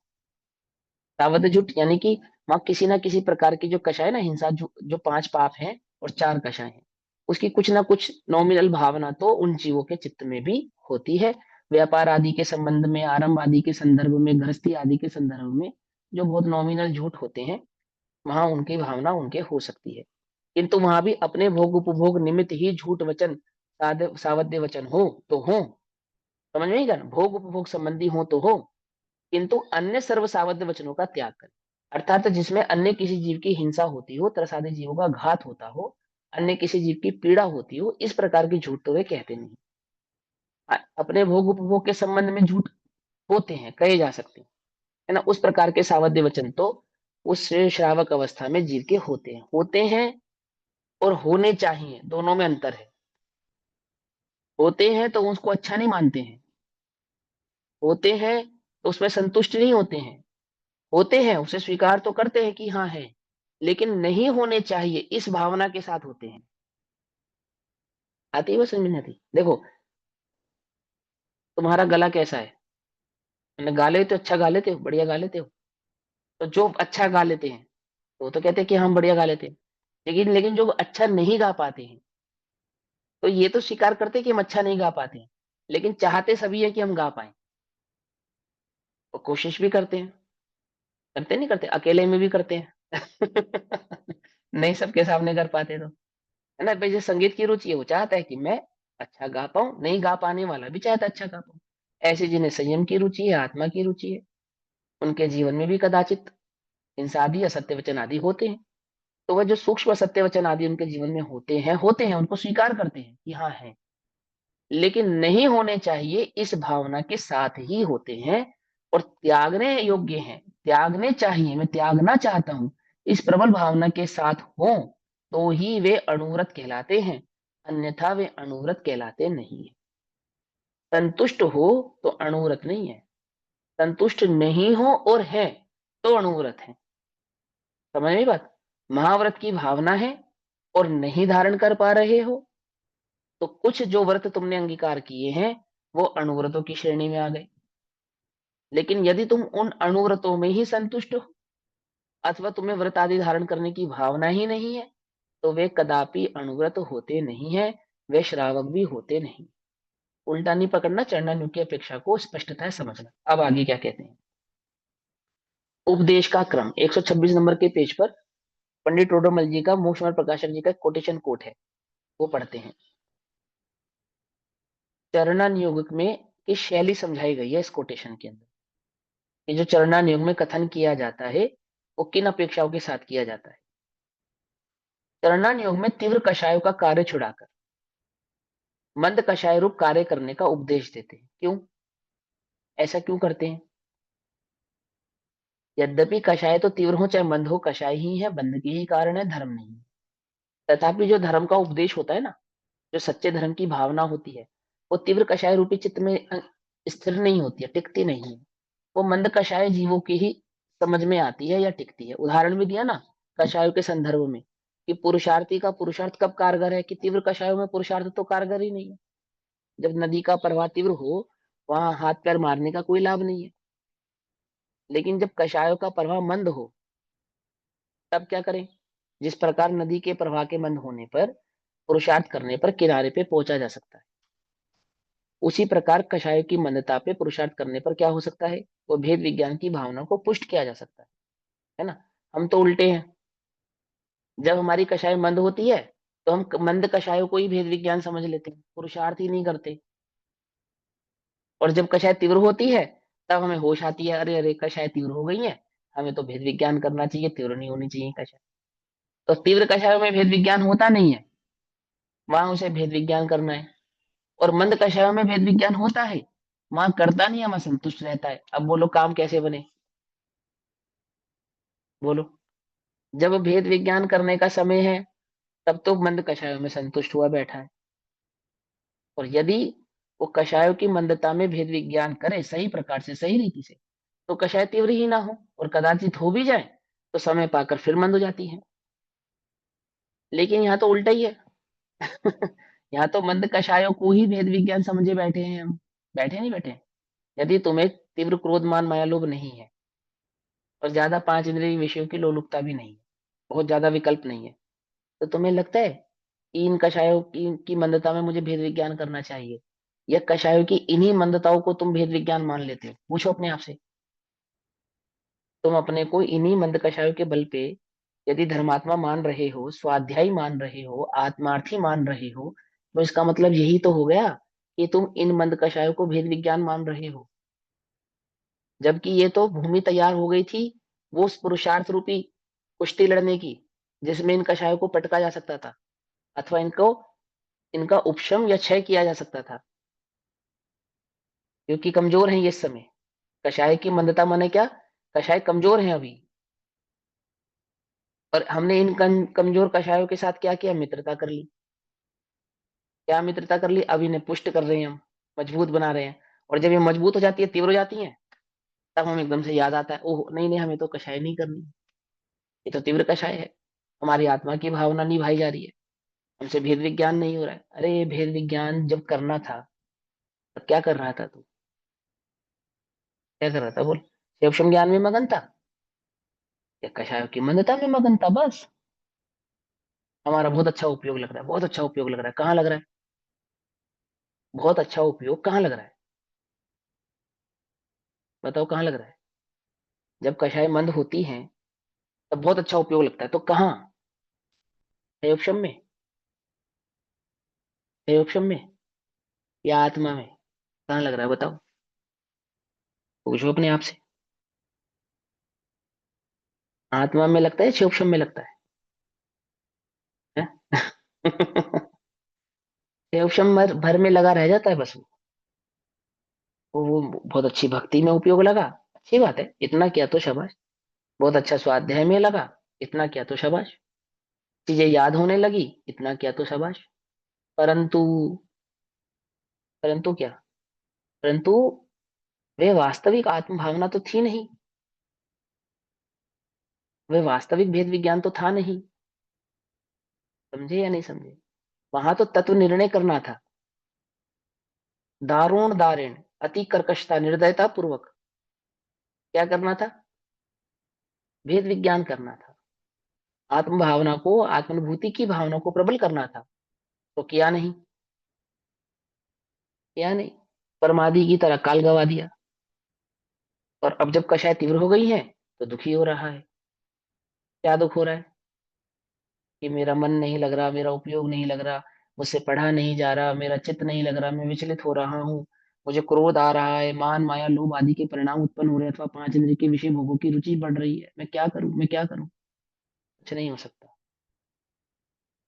सावध्य झूठ यानी कि वहां किसी ना किसी प्रकार की जो कषाय ना, हिंसा, जो 5 पाप हैं और 4 कषाय हैं, उसकी कुछ ना कुछ नॉमिनल भावना तो उन जीवों के चित्त में भी होती है। व्यापार आदि के संबंध में, आरंभ आदि के संदर्भ में, गृहस्थी आदि के संदर्भ में जो बहुत नॉमिनल झूठ होते हैं, वहां उनकी भावना उनके हो सकती है। किंतु वहां भी अपने भोग उपभोग निमित्त ही झूठ वचन, सावध्य वचन हो तो हो। समझ में नहीं? कर भोग उपभोग संबंधी हो तो हो, किंतु अन्य सर्व सावध्य वचनों का त्याग करें। अर्थात जिसमें अन्य किसी जीव की हिंसा होती हो, त्रसादी जीवों का घात होता हो, अन्य किसी जीव की पीड़ा होती हो, इस प्रकार की झूठ तो वे कहते नहीं। अपने भोग उपभोग के संबंध में झूठ होते हैं, कहे जा सकते हैं, है ना? उस प्रकार के सावध्य वचन तो उस श्रावक अवस्था में जीव के होते हैं और होने चाहिए, दोनों में अंतर है। होते हैं तो उसको अच्छा नहीं मानते हैं, होते हैं तो उसमें संतुष्ट नहीं होते हैं, होते हैं उसे स्वीकार तो करते हैं कि हाँ है, लेकिन नहीं होने चाहिए इस भावना के साथ होते हैं। आती है वो समझ में? आती? देखो, तुम्हारा गला कैसा है, मैंने गा लेते हो, अच्छा गा लेते हो, बढ़िया गा लेते हो, तो जो अच्छा गा लेते हैं वो तो कहते हैं कि हम बढ़िया गा लेते हैं। लेकिन लेकिन जो अच्छा नहीं गा पाते हैं तो ये तो स्वीकार करते हैं कि हम अच्छा नहीं गा पाते हैं, लेकिन चाहते सभी है कि हम गा पाए, और कोशिश भी करते हैं। करते नहीं करते? अकेले में भी करते हैं। नहीं सबके सामने कर पाते तो, है ना भाई? जो संगीत की रुचि है वो चाहता है कि मैं अच्छा गा पाऊं, नहीं गा पाने वाला भी चाहता है अच्छा गा पाऊं। ऐसे जिन्हें संयम की रुचि है, आत्मा की रुचि है, उनके जीवन में भी कदाचित हिंसा आदि, असत्य वचन आदि होते हैं। तो वह जो सूक्ष्म सत्य वचन आदि उनके जीवन में होते हैं, उनको स्वीकार करते हैं कि हाँ है। लेकिन नहीं होने चाहिए इस भावना के साथ ही होते हैं, और त्यागने योग्य हैं, त्यागने चाहिए, मैं त्यागना चाहता हूं, इस प्रबल भावना के साथ हो तो ही वे अणुव्रत कहलाते हैं, अन्यथा वे अणुव्रत कहलाते नहीं है। संतुष्ट हो तो अणुव्रत नहीं है, संतुष्ट नहीं हो और है तो अणुव्रत है। समझ में बात? महाव्रत की भावना है और नहीं धारण कर पा रहे हो, तो कुछ जो व्रत तुमने अंगीकार किए हैं वो अणुव्रतों की श्रेणी में आ गए। लेकिन यदि तुम उन अणुव्रतों में ही संतुष्ट हो, अथवा तुम्हें व्रत आदि धारण करने की भावना ही नहीं है, तो वे कदापि अणुव्रत होते नहीं है, वे श्रावक भी होते नहीं। उल्टा नहीं पकड़ना, चढ़ना न्यू की अपेक्षा को स्पष्टता है समझना। अब आगे क्या कहते हैं। उपदेश का क्रम 126 नंबर के पेज पर पंडित टोडरमल जी का, मोक्षमार्ग प्रकाशक जी का कोटेशन कोट है, वो पढ़ते हैं। चरणानुयोग में की शैली समझाई गई है इस कोटेशन के अंदर। ये जो चरणानुयोग में कथन किया जाता है वो किन अपेक्षाओं के साथ किया जाता है। चरणानुयोग में तीव्र कषायों का कार्य छुड़ाकर मंद कषाय रूप कार्य करने का उपदेश देते हैं। क्यों ऐसा क्यों करते हैं? यद्यपि कषाय तो तीव्र हो चाहे मंद हो, कषाय ही है, बंधन ही कारण है, धर्म नहीं। तथापि जो धर्म का उपदेश होता है ना, जो सच्चे धर्म की भावना होती है, वो तीव्र कषाय रूपी चित्त में स्थिर नहीं होती है, टिकती नहीं है। वो मंद कषाय जीवों की ही समझ में आती है या टिकती है। उदाहरण भी दिया ना कषायों के संदर्भ में, कि पुरुषार्थी का पुरुषार्थ कब कारगर है, कि तीव्र कषायों में पुरुषार्थ तो कारगर ही नहीं है। जब नदी का प्रवाह तीव्र हो, वहां हाथ पैर मारने का कोई लाभ नहीं है। लेकिन जब कषायों का प्रवाह मंद हो, तब क्या करें? जिस प्रकार नदी के प्रवाह के मंद होने पर पुरुषार्थ करने पर किनारे पे पहुंचा जा सकता है, उसी प्रकार कषायों की मंदता पे पुरुषार्थ करने पर क्या हो सकता है? वो भेद विज्ञान की भावना को पुष्ट किया जा सकता है ना। हम तो उल्टे हैं, जब हमारी कषाय मंद होती है तो हम मंद कषायों को ही भेद विज्ञान समझ लेते हैं, पुरुषार्थ ही नहीं करते। और जब कषाय तीव्र होती है तब हमें होश आती है, अरे अरे कषाय तीव्र हो गई है, हमें तो भेद विज्ञान करना चाहिए, तीव्र नहीं होनी चाहिए कषाय। तो तीव्र कषायों में भेद विज्ञान होता नहीं है, वहां उसे भेद विज्ञान करना है। और मंद कषायों में भेद विज्ञान होता है, वहां करता नहीं है, वहां संतुष्ट रहता है। अब बोलो काम कैसे बने? बोलो। जब भेद विज्ञान करने का समय है तब तो मंद कषायों में संतुष्ट हुआ बैठा है। और यदि वो कषायों की मंदता में भेद विज्ञान करे सही प्रकार से, सही रीति से, तो कषाय तीव्र ही ना हो, और कदाचित हो भी जाए तो समय पाकर फिर मंद हो जाती है। लेकिन यहाँ तो उल्टा ही है। यहाँ तो मंद कषायों को ही भेद विज्ञान समझे बैठे हैं हम। बैठे नहीं बैठे? यदि तुम्हें तीव्र क्रोध मान माया लोभ नहीं है, और ज्यादा पांच इंद्रिय विषयों की लोलुपता भी नहीं है, बहुत ज्यादा विकल्प नहीं है, तो तुम्हें लगता है कि इन कषायों की मंदता में मुझे भेद विज्ञान करना चाहिए, या कषायों की इन्हीं मंदताओं को तुम भेद विज्ञान मान लेते हो? पूछो अपने आप से। तुम अपने को इन्हीं मंद कषायों के बल पे यदि धर्मात्मा मान रहे हो, स्वाध्यायी मान रहे हो, आत्मार्थी मान रहे हो, तो इसका मतलब यही तो हो गया कि तुम इन मंद कषायों को भेद विज्ञान मान रहे हो। जबकि ये तो भूमि तैयार हो गई थी वो उस पुरुषार्थ रूपी कुश्ती लड़ने की, जिसमें इन कषायों को पटका जा सकता था, अथवा इनको इनका उपशम या क्षय किया जा सकता था, क्योंकि कमजोर हैं ये इस समय। कषाय की मंदता माने क्या? कषाय कमजोर हैं अभी, और हमने इन कमजोर कषायों के साथ क्या किया? मित्रता कर ली। क्या मित्रता कर ली? अब इन्हें पुष्ट कर रहे हैं हम, मजबूत बना रहे हैं। और जब ये मजबूत हो जाती है, तीव्र हो जाती है, तब हम एकदम से याद आता है, ओह नहीं नहीं, हमें तो कषाय नहीं करनी, ये तो तीव्र कषाय है, हमारी आत्मा की भावना निभाई जा रही है, हमसे भेद विज्ञान नहीं हो रहा है। अरे भेद विज्ञान जब करना था तब क्या कर रहा था तू? क्या कर रहा था बोल? शिवक्षम ज्ञान में मगन था या कषायों की मंदता में मगन था? बस। हमारा बहुत अच्छा उपयोग लग रहा है, बहुत अच्छा उपयोग लग रहा है। कहाँ लग रहा है? बहुत अच्छा उपयोग कहाँ लग रहा है? बताओ कहाँ लग रहा है? जब कषाय मंद होती हैं तब बहुत अच्छा उपयोग लगता है, तो कहाँ? संयोगक्षम में? संयोगक्षम में या आत्मा में? कहाँ लग रहा है बताओ? पूछो अपने आप से। आत्मा में लगता है, संयोगक्षम में लगता है? हैं? क्षण भर में लगा रह जाता है बस वो बहुत अच्छी भक्ति में उपयोग लगा, अच्छी बात है, इतना किया तो शाबाश। बहुत अच्छा स्वाध्याय में लगा, इतना किया तो शाबाश। चीजें याद होने लगी, इतना किया तो शाबाश। परंतु, परंतु क्या, परंतु वे वास्तविक आत्म भावना तो थी नहीं, वे वास्तविक भेद विज्ञान तो था नहीं। समझे या नहीं समझे? वहां तो तत्व निर्णय करना था, दारुण दारिण, अति कर्कशता निर्दयता पूर्वक क्या करना था, भेद विज्ञान करना था, आत्म भावना को, आत्मानुभूति की भावना को प्रबल करना था। तो किया नहीं, किया नहीं, परमादि की तरह काल गवा दिया। और अब जब कषाय तीव्र हो गई है तो दुखी हो रहा है। क्या दुख हो रहा है? कि मेरा मन नहीं लग रहा, मेरा उपयोग नहीं लग रहा, मुझसे पढ़ा नहीं जा रहा, मेरा चित्त नहीं लग रहा, मैं विचलित हो रहा हूँ, मुझे क्रोध आ रहा है, मान माया लोभ आदि के परिणाम उत्पन्न हो रहे हैं, अथवा पांच इंद्रिय के विषय भोगों की रुचि बढ़ रही है। मैं क्या करूं, मैं क्या करूं? कुछ नहीं हो सकता।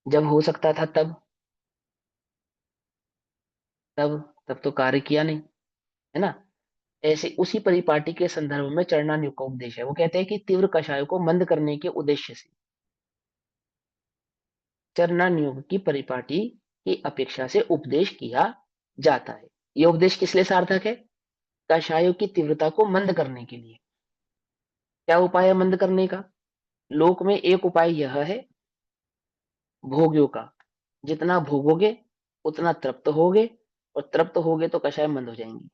जब हो सकता था तब तब तो कार्य किया नहीं, है ना? ऐसे उसी परिपाटी के संदर्भ में चरणान्युग का उपदेश है। वो कहते हैं कि तीव्र कषायों को मंद करने के उद्देश्य से चरणान्युग की परिपाटी की अपेक्षा से उपदेश किया जाता है। यह उपदेश किस लिए सार्थक है? कषायों की तीव्रता को मंद करने के लिए। क्या उपाय है मंद करने का? लोक में एक उपाय यह है, भोग्यों का। जितना भोगोगे उतना तृप्त होगे, और तृप्त होगे तो कषाय मंद हो जाएंगी।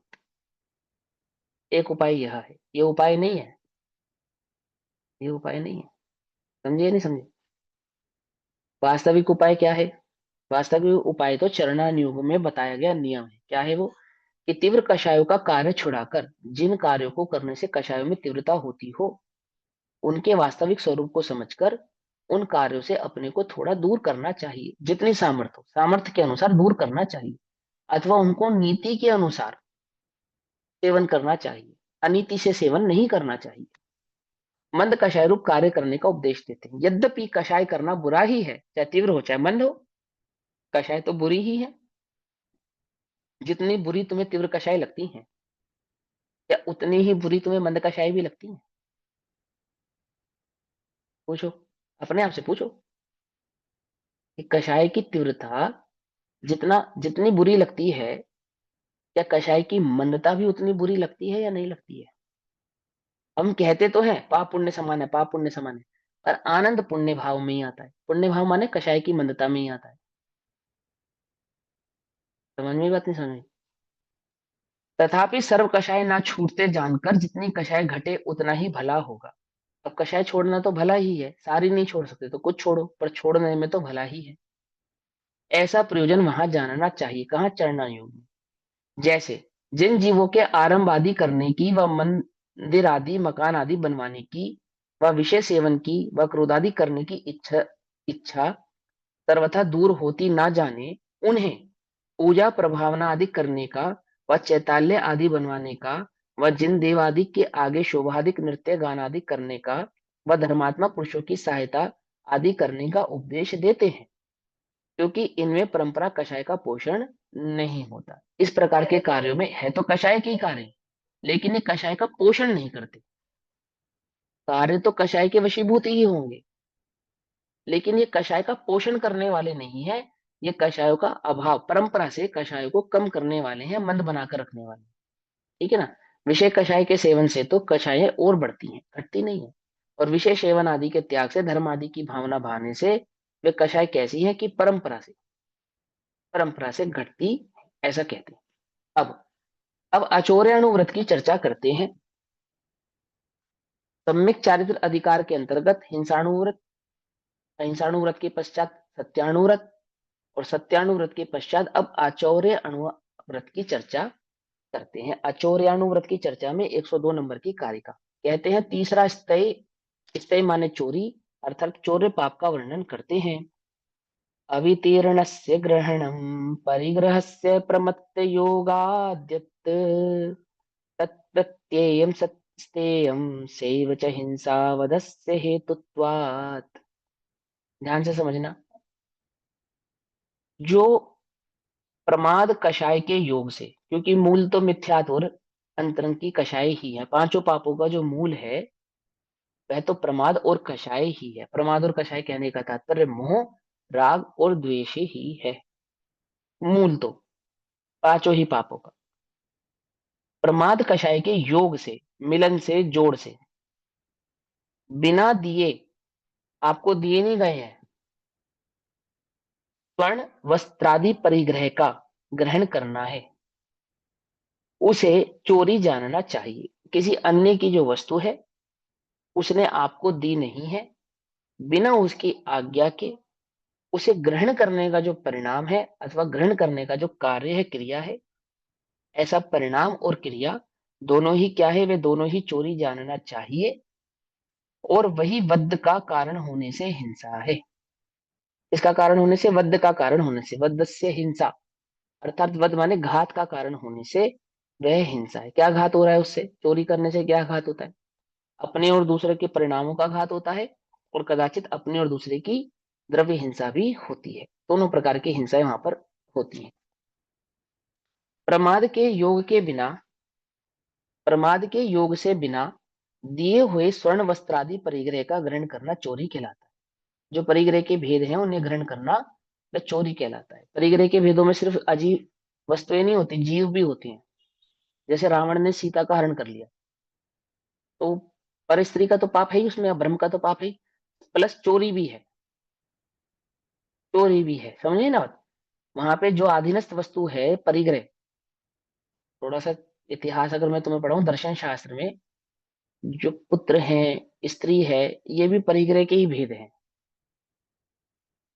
एक उपाय यह है, ये उपाय नहीं है, ये उपाय नहीं है। समझे नहीं समझे? वास्तविक उपाय क्या है? वास्तविक उपाय तो चरणानुयोग में बताया गया नियम है। क्या है वो? कि तीव्र कषायों का कार्य छुड़ाकर जिन कार्यों को करने से कषायों में तीव्रता होती हो, उनके वास्तविक स्वरूप को समझकर उन कार्यों से अपने को थोड़ा दूर करना चाहिए। जितनी सामर्थ्य हो, सामर्थ्य के अनुसार दूर करना चाहिए, अथवा उनको नीति के अनुसार सेवन करना चाहिए, अनीति से सेवन नहीं करना चाहिए। मंद कषाय रूप कार्य करने का उपदेश देते हैं। यद्यपि कषाय करना बुरा ही है, चाहे तीव्र हो चाहे मंद हो, कषाय तो बुरी ही है। जितनी बुरी तुम्हें तीव्र कषाय लगती है, या उतनी ही बुरी तुम्हें मंद कषाय भी लगती है? पूछो, अपने आप से पूछो कि कषाय की तीव्रता जितना जितनी बुरी लगती है, क्या कषाय की मंदता भी उतनी बुरी लगती है या नहीं लगती है? हम कहते तो हैं पाप पुण्य समान है, पाप पुण्य समान है, पर आनंद पुण्य भाव में ही आता है। पुण्य भाव माने कषाय की मंदता में ही आता है। समझ में बात नहीं समझ में? तथापि सर्व कषाय ना छूटते जानकर जितनी कषाय घटे उतना ही भला होगा। अब कषाय छोड़ना तो भला ही है, सारी नहीं छोड़ सकते तो कुछ छोड़ो, पर छोड़ने में तो भला ही है। ऐसा प्रयोजन वहां जानना चाहिए। कहाँ? चरना योग में। जैसे जिन जीवों के आरंभ आदि करने की व मंदिर आदि मकान आदि बनवाने की व विषय सेवन की व क्रोधादि करने की इच्छा इच्छा सर्वथा दूर होती ना जाने, उन्हें पूजा प्रभावना आदि करने का व चैताल्य आदि बनवाने का व जिन देव आदि के आगे शोभादिक नृत्य गान आदि करने का व धर्मात्मा पुरुषों की सहायता आदि करने का उपदेश देते हैं, क्योंकि इनमें परंपरा कषाय का पोषण नहीं होता। इस प्रकार के कार्यों में है तो कषाय के ही कार्य, लेकिन ये कषाय का पोषण नहीं करते। कार्य तो कषाय के वशीभूत ही होंगे, लेकिन ये कषाय का पोषण करने वाले नहीं है। ये कषायों का अभाव, परंपरा से कषायों को कम करने वाले हैं, मंद बनाकर रखने वाले। ठीक है ना? विषय कषाय के सेवन से तो कषायें और बढ़ती हैं, घटती नहीं है। और विषय सेवन आदि के त्याग से, धर्म आदि की भावना भाने से वे कषाय कैसी है कि परंपरा से घटती, ऐसा कहते हैं। अब आचौर्यानुव्रत की चर्चा करते हैं। सम्यक चारित्र अधिकार के अंतर्गत हिंसाणुव्रत, अहिंसाणुव्रत के पश्चात सत्याणुव्रत, और सत्यानुव्रत के पश्चात अब आचौर्य अनुव्रत की चर्चा करते हैं। आचौर्यानुव्रत की चर्चा में 102 नंबर की कारिका कहते हैं, तीसरा स्तय, स्तय माने चोरी, अर्थात चोर पाप का वर्णन करते हैं। अवितीर्णस्य ग्रहणं परिग्रहस्य प्रमत्त योगाद्यत् तत्प्रत्ययम् सत्स्तेयम् सैव च हिंसावधस्य हेतुत्वात्। ध्यान से समझना। जो प्रमाद कषाय के योग से, क्योंकि मूल तो मिथ्यात्व और अंतरंग की कषाय ही है। पांचों पापों का जो मूल है वह तो प्रमाद और कषाय ही है। प्रमाद और कषाय कहने का तात्पर्य मोह, राग और द्वेष ही है। मूल तो पांचों ही पापों का। प्रमाद कषाय के योग से, मिलन से, जोड़ से, बिना दिए, आपको दिए नहीं गए हैं, स्वर्ण वस्त्रादि परिग्रह का ग्रहण करना है, उसे चोरी जानना चाहिए। किसी अन्य की जो वस्तु है उसने आपको दी नहीं है, बिना उसकी आज्ञा के उसे ग्रहण करने का जो परिणाम है अथवा ग्रहण करने का जो कार्य है, क्रिया है, ऐसा परिणाम और क्रिया दोनों ही क्या है, वे दोनों ही चोरी जानना चाहिए। और वही वध का कारण होने से हिंसा है। इसका कारण होने से, वध का कारण होने से, वध से हिंसा, अर्थात वध माने घात का कारण होने से वह हिंसा है। क्या घात हो रहा है उससे? चोरी करने से क्या घात होता है? अपने और दूसरे के परिणामों का घात होता है, और कदाचित अपने और दूसरे की द्रव्य हिंसा भी होती है। दोनों प्रकार की हिंसाएं वहां पर होती हैं। प्रमाद के योग के बिना, प्रमाद के योग से बिना दिए हुए स्वर्ण वस्त्रादि परिग्रह का ग्रहण करना चोरी कहलाता है। जो परिग्रह के भेद हैं उन्हें ग्रहण करना वह चोरी कहलाता है। परिग्रह के भेदों में सिर्फ अजीब वस्तुएं नहीं होती, जीव भी होती हैं। जैसे रावण ने सीता का हरण कर लिया, तो पर स्त्री का तो पाप है ही उसमें, ब्रह्म का तो पाप है ही, प्लस चोरी भी है। चोरी भी है, समझे ना बात? वहां पे जो अधीनस्थ वस्तु है परिग्रह, थोड़ा सा इतिहास अगर मैं तुम्हें पढ़ाऊं दर्शन शास्त्र में, जो पुत्र है, स्त्री है, ये भी परिग्रह के ही भेद हैं।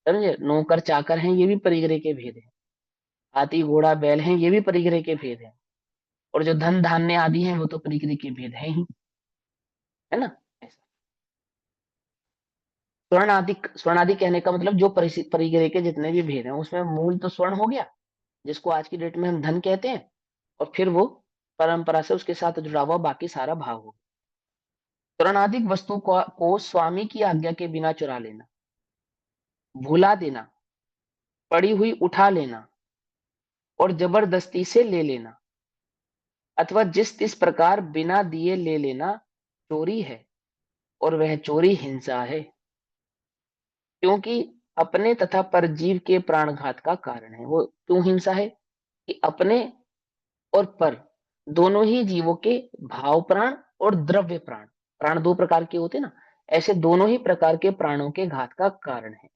समझे? नौकर चाकर हैं, ये भी परिग्रह के भेद हैं। हाथी घोड़ा बैल हैं, ये भी परिग्रह के भेद हैं। और जो धन धान्य आदि हैं वो तो परिग्रह के भेद हैं ही, है ना? ऐसा। स्वर्ण आदि, स्वर्ण आदि कहने का मतलब जो परिग्रह के जितने भी भेद हैं उसमें मूल तो स्वर्ण हो गया, जिसको आज की डेट में हम धन कहते हैं, और फिर वो परंपरा से उसके साथ जुड़ा हुआ बाकी सारा भाव हो। त्रणाधिक वस्तु को स्वामी की आज्ञा के बिना चुरा लेना, भुला देना, पड़ी हुई उठा लेना और जबरदस्ती से ले लेना, अथवा जिस तिस प्रकार बिना दिए ले लेना चोरी है, और वह चोरी हिंसा है, क्योंकि अपने तथा परजीव के प्राणघात का कारण है। वो क्यों हिंसा है? कि अपने और पर दोनों ही जीवों के भाव प्राण और द्रव्य प्राण, प्राण दो प्रकार के होते हैं ना, ऐसे दोनों ही प्रकार के प्राणों के घात का कारण है।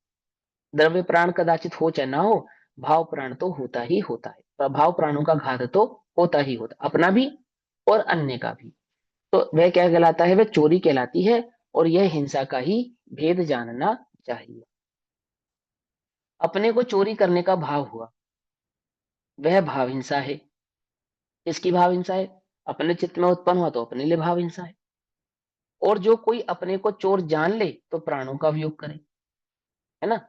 द्रव्य प्राण कदाचित हो चाहे ना हो, भाव प्राण तो होता ही होता है। भाव प्राणों का घात तो होता ही होता, अपना भी और अन्य का भी। तो वह क्या कहलाता है? वह चोरी कहलाती है, और यह हिंसा का ही भेद जानना चाहिए। अपने को चोरी करने का भाव हुआ, वह भाव हिंसा है। किसकी भाव हिंसा है? अपने चित्त में उत्पन्न हुआ तो अपने लिए भाव हिंसा है। और जो कोई अपने को चोर जान ले तो प्राणों का वियोग करे, है ना,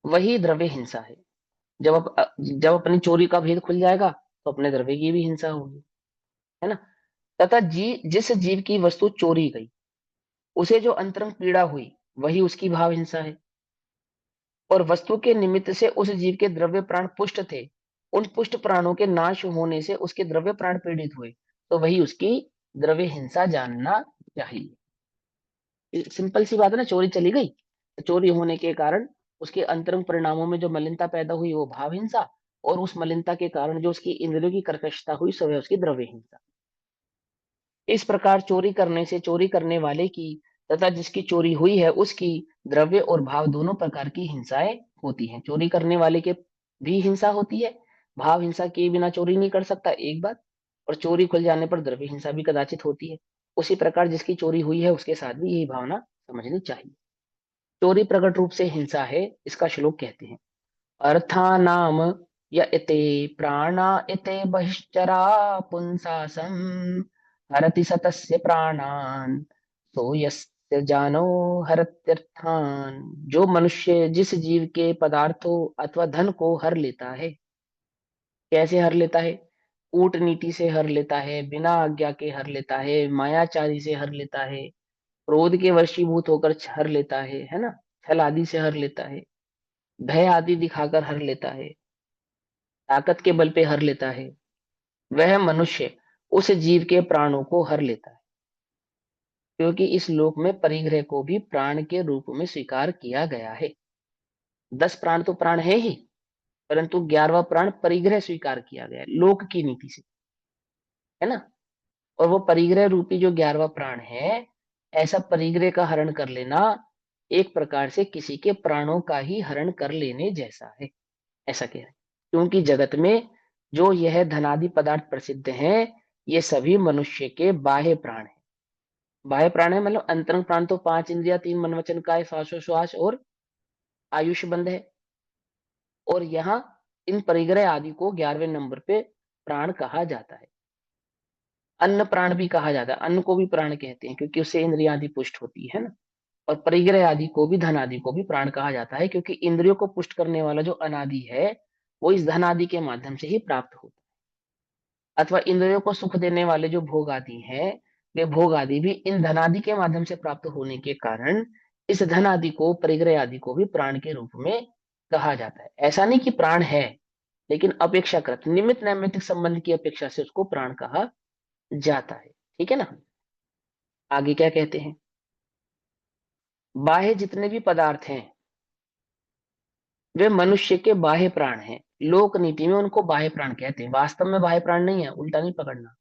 वही द्रव्य हिंसा है। जब अपनी चोरी का भेद खुल जाएगा तो अपने द्रव्य की भी हिंसा होगी, है ना। तथा जिस जीव की वस्तु चोरी गई उसे जो अंतरंग पीड़ा हुई वही उसकी भाव हिंसा है। और वस्तु के निमित्त से उस जीव के द्रव्य प्राण पुष्ट थे, उन पुष्ट प्राणों के नाश होने से उसके द्रव्य प्राण पीड़ित हुए, तो वही उसकी द्रव्य हिंसा जानना चाहिए। सिंपल सी बात है ना, चोरी चली गई तो चोरी होने के कारण उसके अंतरंग परिणामों में जो मलिनता पैदा हुई वो भाव हिंसा, और उस मलिनता के कारण जो उसकी इंद्रियों की कर्कशता हुई सो है उसकी द्रव्य हिंसा। इस प्रकार चोरी करने से चोरी करने वाले की तथा जिसकी चोरी हुई है उसकी द्रव्य और भाव दोनों प्रकार की हिंसाएं होती हैं। चोरी करने वाले के भी हिंसा होती है, भाव हिंसा के बिना चोरी नहीं कर सकता, एक बात, और चोरी खुल जाने पर द्रव्य हिंसा भी कदाचित होती है। उसी प्रकार जिसकी चोरी हुई है उसके साथ भी यही भावना समझनी चाहिए। चोरी प्रकट रूप से हिंसा है, इसका श्लोक कहते हैं, अर्थानाम य इते प्राणा इते बहिश्चरा पुंसासम हरति सतस्य प्राणान सो यस्य जानो हरत्यर्थान। जो मनुष्य जिस जीव के पदार्थों अथवा धन को हर लेता है, कैसे हर लेता है? कूटनीति से हर लेता है, बिना आज्ञा के हर लेता है, मायाचारी से हर लेता है, क्रोध के वशीभूत होकर हर लेता है ना, छल आदि से हर लेता है, भय आदि दिखाकर हर लेता है, ताकत के बल पे हर लेता है, वह मनुष्य उस जीव के प्राणों को हर लेता है, क्योंकि इस लोक में परिग्रह को भी प्राण के रूप में स्वीकार किया गया है। 10 प्राण तो प्राण है ही, परंतु 11वां प्राण परिग्रह स्वीकार किया गया है लोक की नीति से, है ना। और वो परिग्रह रूपी जो 11वां प्राण है, ऐसा परिग्रह का हरण कर लेना एक प्रकार से किसी के प्राणों का ही हरण कर लेने जैसा है, ऐसा कह रहे हैं। क्योंकि जगत में जो यह धनादि पदार्थ प्रसिद्ध हैं, ये सभी मनुष्य के बाह्य प्राण हैं। बाह्य प्राण है मतलब अंतरंग प्राण तो 5 इंद्रिया, 3 मन वचन काय, श्वासोश्वास और आयुष बंध है। और यहाँ इन परिग्रह आदि को 11वें नंबर पे प्राण कहा जाता है। अन्न प्राण भी कहा जाता है, अन्न को भी प्राण कहते हैं क्योंकि उससे इंद्रिया आदि पुष्ट होती है ना। और परिग्रह आदि को भी, धन आदि को भी प्राण कहा जाता है, क्योंकि इंद्रियों को पुष्ट करने वाला जो अनादि है वो इस धन आदि के माध्यम से ही प्राप्त होता है। अथवा इंद्रियों को सुख देने वाले जो भोग आदि है, वे भोग आदि भी इन धनादि के माध्यम से प्राप्त होने के कारण इस धन आदि को, परिग्रह आदि को भी प्राण के रूप में कहा जाता है। ऐसा नहीं कि प्राण है, लेकिन अपेक्षाकृत निमित्त नैमित्तिक संबंध की अपेक्षा से उसको प्राण कहा जाता है। ठीक है ना। आगे क्या कहते हैं, बाह्य जितने भी पदार्थ हैं वे मनुष्य के बाह्य प्राण हैं। लोक नीति में उनको बाह्य प्राण कहते हैं, वास्तव में बाह्य प्राण नहीं है, उल्टा नहीं पकड़ना।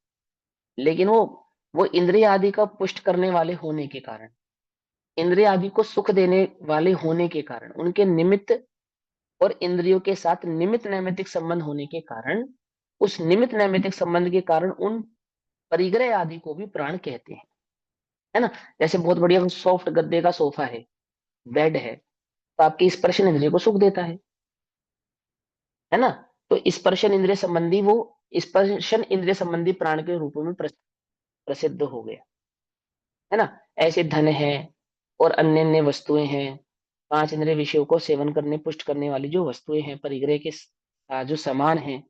लेकिन वो इंद्रिय आदि का पुष्ट करने वाले होने के कारण, इंद्रिय आदि को सुख देने वाले होने के कारण, उनके निमित्त और इंद्रियों के साथ निमित्त नैमित्तिक संबंध होने के कारण, उस निमित्त नैमित्तिक संबंध के कारण उन परिग्रह आदि को भी प्राण कहते हैं, है ना। जैसे बहुत बढ़िया सॉफ्ट गद्दे का सोफा है, बेड है, तो आपकी स्पर्शन इंद्रिय को सुख देता है ना। तो स्पर्शन इंद्रिय संबंधी वो, स्पर्शन इंद्रिय संबंधी प्राण के रूप में प्रसिद्ध हो गया, है ना। ऐसे धन है और अन्य अन्य वस्तुएं हैं, 5 इंद्रिय विषयों को सेवन करने पुष्ट करने वाली जो वस्तुएं हैं, परिग्रह के साजो सामान हैं,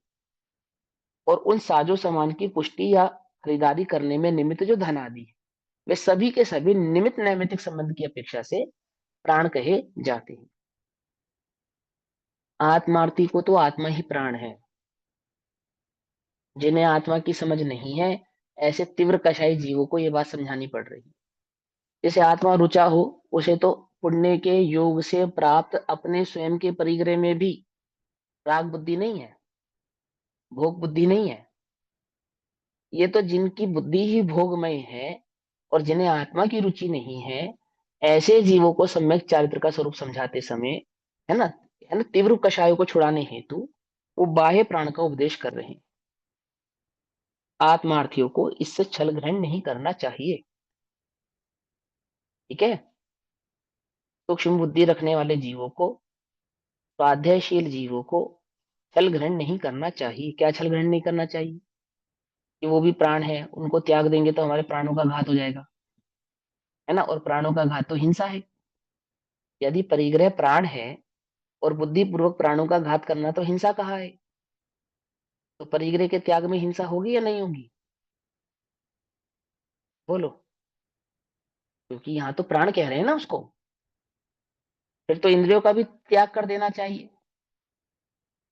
और उन साजो सामान की पुष्टि या खरीदारी करने में निमित्त जो धन आदि है, वे सभी के सभी निमित्त नैमित्तिक संबंध की अपेक्षा से प्राण कहे जाते हैं। आत्मार्थी को तो आत्मा ही प्राण है। जिन्हें आत्मा की समझ नहीं है, ऐसे तीव्र कषाई जीवों को यह बात समझानी पड़ रही है। जैसे आत्मा रुचा हो, उसे तो पुण्य के योग से प्राप्त अपने स्वयं के परिग्रह में भी राग बुद्धि नहीं है, भोग बुद्धि नहीं है। ये तो जिनकी बुद्धि ही भोगमय है और जिन्हें आत्मा की रुचि नहीं है, ऐसे जीवों को सम्यक चारित्र का स्वरूप समझाते समय, है ना, तीव्र कषायों को छुड़ाने हेतु वो बाह्य प्राण का उपदेश कर रहे हैं। आत्मार्थियों को इससे छल ग्रहण नहीं करना चाहिए। ठीक है। सूक्ष्म बुद्धि रखने वाले जीवों को, स्वाध्यायशील जीवों को छल ग्रहण नहीं करना चाहिए। क्या छल ग्रहण नहीं करना चाहिए? कि वो भी प्राण है, उनको त्याग देंगे तो हमारे प्राणों का घात हो जाएगा, है ना। और प्राणों का घात तो हिंसा है। यदि परिग्रह प्राण है और बुद्धि पूर्वक प्राणों का घात करना तो हिंसा कहा है, तो परिग्रह के त्याग में हिंसा होगी या नहीं होगी? बोलो। क्योंकि यहाँ तो प्राण कह रहे हैं ना उसको, फिर तो इंद्रियों का भी त्याग कर देना चाहिए।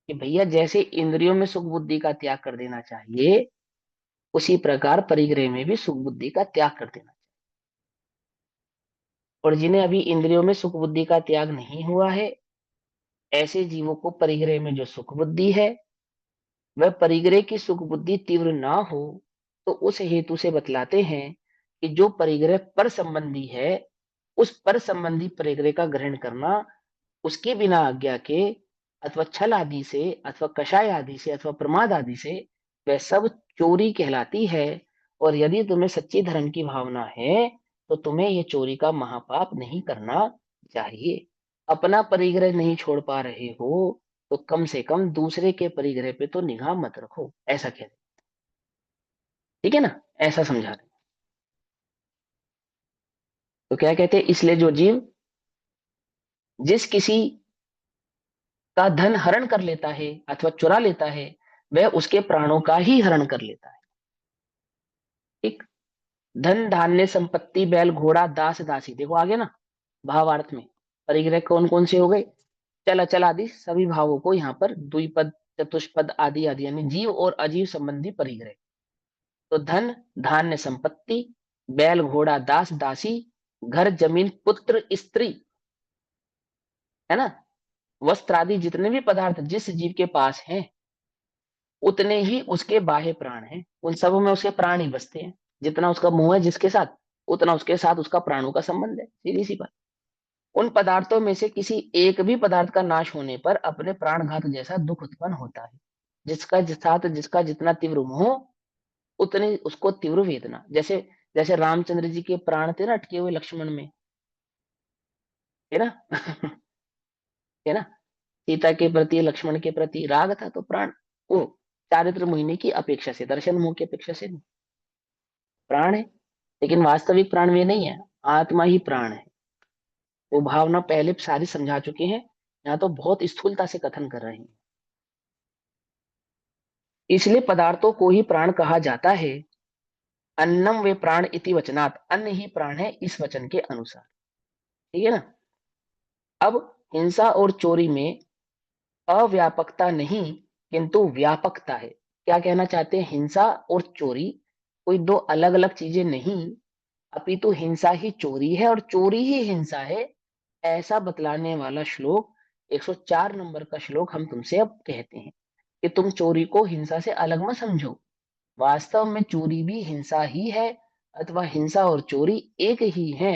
कि भैया जैसे इंद्रियों में सुख बुद्धि का त्याग कर देना चाहिए, उसी प्रकार परिग्रह में भी सुख बुद्धि का त्याग कर देना चाहिए। और जिन्हें अभी इंद्रियों में सुख बुद्धि का त्याग नहीं हुआ है, ऐसे जीवों को परिग्रह में जो सुख बुद्धि है, वह परिग्रह की सुख बुद्धि तीव्र ना हो, तो उस हेतु से बतलाते हैं कि जो परिग्रह पर संबंधी है, उस पर संबंधी परिग्रह का ग्रहण करना उसके बिना आज्ञा के, अथवा छल आदि से, अथवा कषाय आदि से, अथवा प्रमाद आदि से, वह सब चोरी कहलाती है। और यदि तुम्हें सच्ची धर्म की भावना है, तो तुम्हें ये चोरी का महापाप नहीं करना चाहिए। अपना परिग्रह नहीं छोड़ पा रहे हो, तो कम से कम दूसरे के परिग्रह पे तो निगाह मत रखो, ऐसा कहते। ठीक है ना। ऐसा समझा रहे। तो क्या कहते हैं, इसलिए जो जीव जिस किसी का धन हरण कर लेता है अथवा चुरा लेता है, वह उसके प्राणों का ही हरण कर लेता है। ठीक। धन धान्य संपत्ति बैल घोड़ा दास दासी, देखो आगे ना भावार्थ में परिग्रह कौन कौन से हो गए, चल अचल आदि सभी भावों को यहाँ पर द्विपद चतुष्पद आदि आदि, यानी जीव और अजीव संबंधी परिग्रह। तो धन, धान्य, संपत्ति, बैल घोड़ा दास दासी, घर जमीन पुत्र स्त्री, है ना, वस्त्र आदि जितने भी पदार्थ जिस जीव के पास हैं, उतने ही उसके बाह्य प्राण हैं, उन सब में उसके प्राण ही बसते हैं। जितना उसका मुंह है जिसके साथ, उतना उसके साथ उसका प्राणों का संबंध है, सीधी सी बात। उन पदार्थों में से किसी एक भी पदार्थ का नाश होने पर अपने प्राणघात जैसा दुख उत्पन्न होता है। जिसका जिस साथ जिसका जितना तीव्र मोह, उतनी उसको तीव्र वेदना। जैसे जैसे रामचंद्र जी के प्राण थे ना अटके हुए लक्ष्मण में, है ना है ना, सीता के प्रति लक्ष्मण के प्रति राग था, तो प्राण वो चारित्र मोहिनी की अपेक्षा से, दर्शन मोह की अपेक्षा से नहीं, प्राण है। लेकिन वास्तविक प्राण वे नहीं है, आत्मा ही प्राण है। वो भावना पहले सारी समझा चुके हैं, यहाँ तो बहुत स्थूलता से कथन कर रहे हैं। इसलिए पदार्थों को ही प्राण कहा जाता है। अन्नम वे प्राण इति वचनात्, अन्न ही प्राण है इस वचन के अनुसार। ठीक है ना। अब हिंसा और चोरी में अव्यापकता नहीं, किंतु व्यापकता है। क्या कहना चाहते हैं, हिंसा और चोरी कोई दो अलग अलग चीजें नहीं, अपितु हिंसा ही चोरी है और चोरी ही हिंसा है, ऐसा बतलाने वाला श्लोक 104 नंबर का श्लोक हम तुमसे अब कहते हैं कि तुम चोरी को हिंसा से अलग मत समझो। वास्तव में चोरी भी हिंसा ही है, अथवा हिंसा और चोरी एक ही है,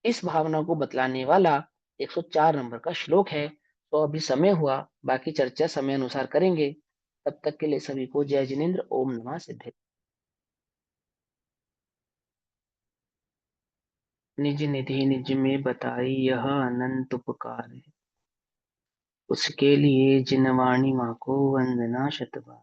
इस भावना को बतलाने वाला 104 नंबर का श्लोक है। तो अभी समय हुआ, बाकी चर्चा समय अनुसार करेंगे। तब तक के लिए सभी को जय जिनेन्द्र, ओम नमः सिद्धे। निज निधि निज में बताई यह अनंत उपकार है, उसके लिए जिनवाणी माँ को वंदना शतबार।